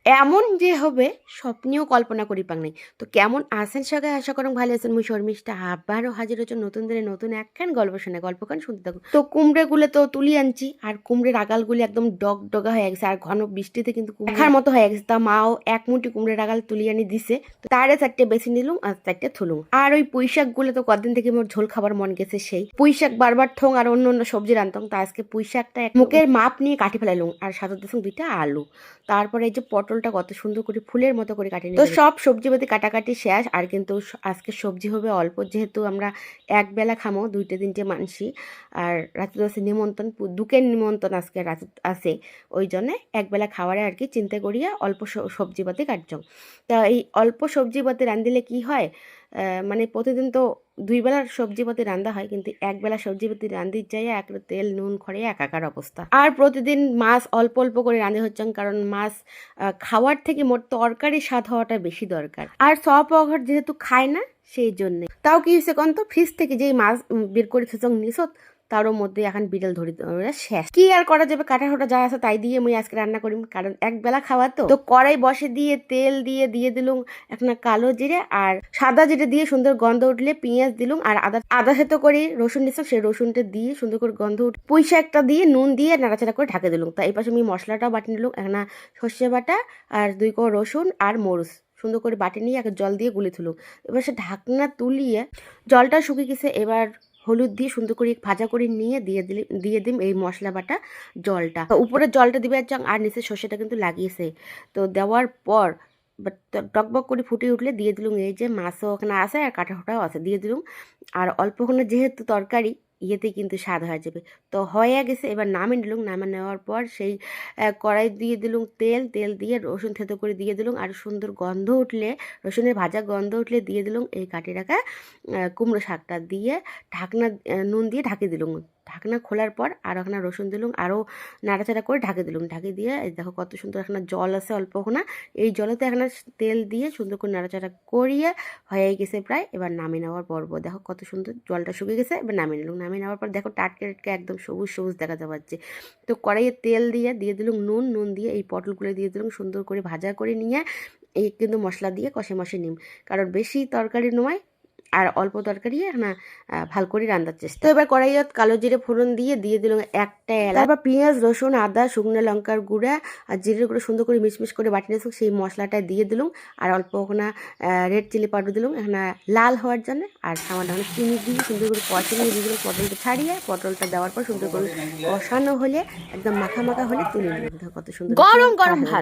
এমন যে হবে স্বপ্নেও কল্পনা করি পাং নাই। তো কেমন আছেন সবাই? আশা করুন ভালো আছেন। মুই শর্মিষ্ঠা আবারও হাজির হচ্ছে নতুন দিনে নতুন একখান গল্প শুনে গল্পখান শুনতে থাকুন। তো কুমড়েগুলো তো তুলি আনছি, আর কুমড়ের আগালগুলি একদম ডগ ডগা হয়ে গেছে, আর ঘন বৃষ্টিতে কিন্তু দেখার মতো হয়ে গেছে। তা মাও এক মুঠি কুমড়ের আগাল তুলি আনি দিছে, তো তারে চারটে বেছে নিলুম আর চারটে থুলুম। আর ওই পুঁইশাক গুলো তো কদিন থেকে মোর ঝোল খাবার মন গেছে, সেই পুঁইশাক বারবার ঠোং আর অন্য অন্য সবজি রান্ধতাম। তা আজকে পুঁইশাকটা মুখের মাপ নিয়ে কাটি ফেলাইলুম, আর সাথে দিয়েছিলাম 2টা আলু। তারপরে এই যে পটলটা কত সুন্দর করে ফুলের মতো করে কাটিয়ে তো সব সবজি পাতি কাটাকাটি শেষ। আর কিন্তু আজকে সবজি হবে অল্প, যেহেতু আমরা এক বেলা খামো 2-3টে মানসি, আর রাতে তো আছে নিমন্ত্রণ, দুকের নিমন্ত্রণ আজকে রাতে আছে। ওই জন্যে একবেলা খাওয়ারে আর কি চিন্তা করিয়া অল্প সবজি পাতি কাটছ। তা এই অল্প সবজি পাতি রান্ধিলে কি হয়, মানে প্রতিদিন তো 2 বেলার সবজি পাতি রান্ধা হয়, কিন্তু একবেলা সবজি পাতি রান্ধি যাই এক তেল নুন খড়ে একাকার অবস্থা। আর প্রতিদিন মাছ অল্প অল্প করে রাঁধে হচ্ছে, কারণ মাছ খাওয়ার থেকে মোট তরকারি স্বাদ হওয়াটা বেশি দরকার। আর সব অঘর যেহেতু খায় না, সেই জন্যে। তাও কি হয়েছে কন তো, ফ্রিজ থেকে যেই মাছ বের করে ফেসং নিছত, তারও মধ্যে এখন বিড়াল ধরে শেষ। কি আর করা যাবে, কাটা হোটা যা আছে তাই দিয়ে মুই আজকে রান্না করি, কারণ একবেলা খাওয়া তো। তো কড়াই বসে দিয়ে তেল দিয়ে দিলুম একটা কালো জিরে আর সাদা জিরে দিয়ে সুন্দর গন্ধ উঠলে পেঁয়াজ দিলুম, আর আদা সেতো করে রসুন দিচ্ছ, সেই রসুনটা দিয়ে সুন্দর করে গন্ধ উঠে পুঁই শাকটা দিয়ে নুন দিয়ে নাড়াচাড়া করে ঢাকে দিলুম। তা এই পাশে আমি মশলাটাও বাটি নিলুম, একটা সর্ষে বাটা আর 2 কোয়া রসুন আর মরিচ সুন্দর করে বাটি নিয়ে এক জল দিয়ে গুলে তুলুম। এবার সে ঢাকনা তুলিয়ে জলটা শুকিয়ে গেছে, এবার হলুদ দিয়ে সুন্দর করে ভাজা করে নিয়ে দিয়ে দিম এই মশলা বাটা জলটা। উপরে জলটা দিবে আর নিচে সর্ষেটা কিন্তু লাগিয়েছে। তো দেওয়ার পর টকবক করে ফুটে উঠলে দিয়ে দিলুম এই যে মাছও ওখানে আছে আর কাঁটাটাও আছে দিয়ে দিলুম। আর অল্পক্ষণে যেহেতু তরকারি ইয়েতেই কিন্তু স্বাদ হয়ে যাবে। তো হয়ে গেছে, এবার নামিয়ে নিলুম। নামা নেওয়ার পর সেই কড়াই দিয়ে দিলুম তেল দিয়ে রসুন থেতো করে দিয়ে দিলুম, আর সুন্দর গন্ধ উঠলে রসুনের ভাজা গন্ধ উঠলে দিয়ে দিলুম এই কাটি রাখা কুমড়ো শাকটা দিয়ে ঢাকনা নুন দিয়ে ঢাকি দিলুম। ঢাকনা খোলার পর আর ওখানে রসুন দিলুম, আরও নাড়াচাড়া করে ঢাকি দিলুম। ঢাকি দিয়ে দেখো কত সুন্দর এখানে জল আছে অল্পক্ষণা, এই জলেতে এখানে তেল দিয়ে সুন্দর করে নাড়াচাড়া করিয়ে হয়ে গেছে প্রায়। এবার নামিয়ে নেওয়ার পর্ব দেখো কত সুন্দর জলটা শুকিয়ে গেছে। এবার নামিয়ে নিলুম। নামিয়ে নেওয়ার পর দেখো টাটকে টাটকে একদম সবুজ সবুজ দেখা যাচ্ছে। তো কড়াইয়ে তেল দিয়ে দিলুম নুন দিয়ে এই পটলগুলো দিয়ে দিলুম, সুন্দর করে ভাজা করে নিয়ে এই কিন্তু মশলা দিয়ে কষে নিম, কারণ বেশি তরকারি নয় আর অল্প তরকারি না, ভাল করে রান্নার চেষ্টা। তো এবার কড়াইয়ত কালো জিরে ফোড়ন দিয়ে দিলাম একটা এলাচ, তারপর পেঁয়াজ রসুন আদা শুকনো লঙ্কার গুঁড়া আর জিরের গুঁড়ো সুন্দর করে মিশমিশ করে বাটি নিয়েছি, সেই মশলাটা দিয়ে দিলাম। আর অল্প ওখানে রেড চিলি পাউডার দিলাম এখানে লাল হওয়ার জন্য, আর সামান্য চিনি দিয়ে সুন্দর করে কষে নিয়ে দিয়ে দিলাম পটলটা ছাড়িয়ে। পটলটা দেওয়ার পর সুন্দর করে কষানো হলে একদম মাখা মাখা হলে তুলে নিলাম। কত সুন্দর গরম গরম ভাত।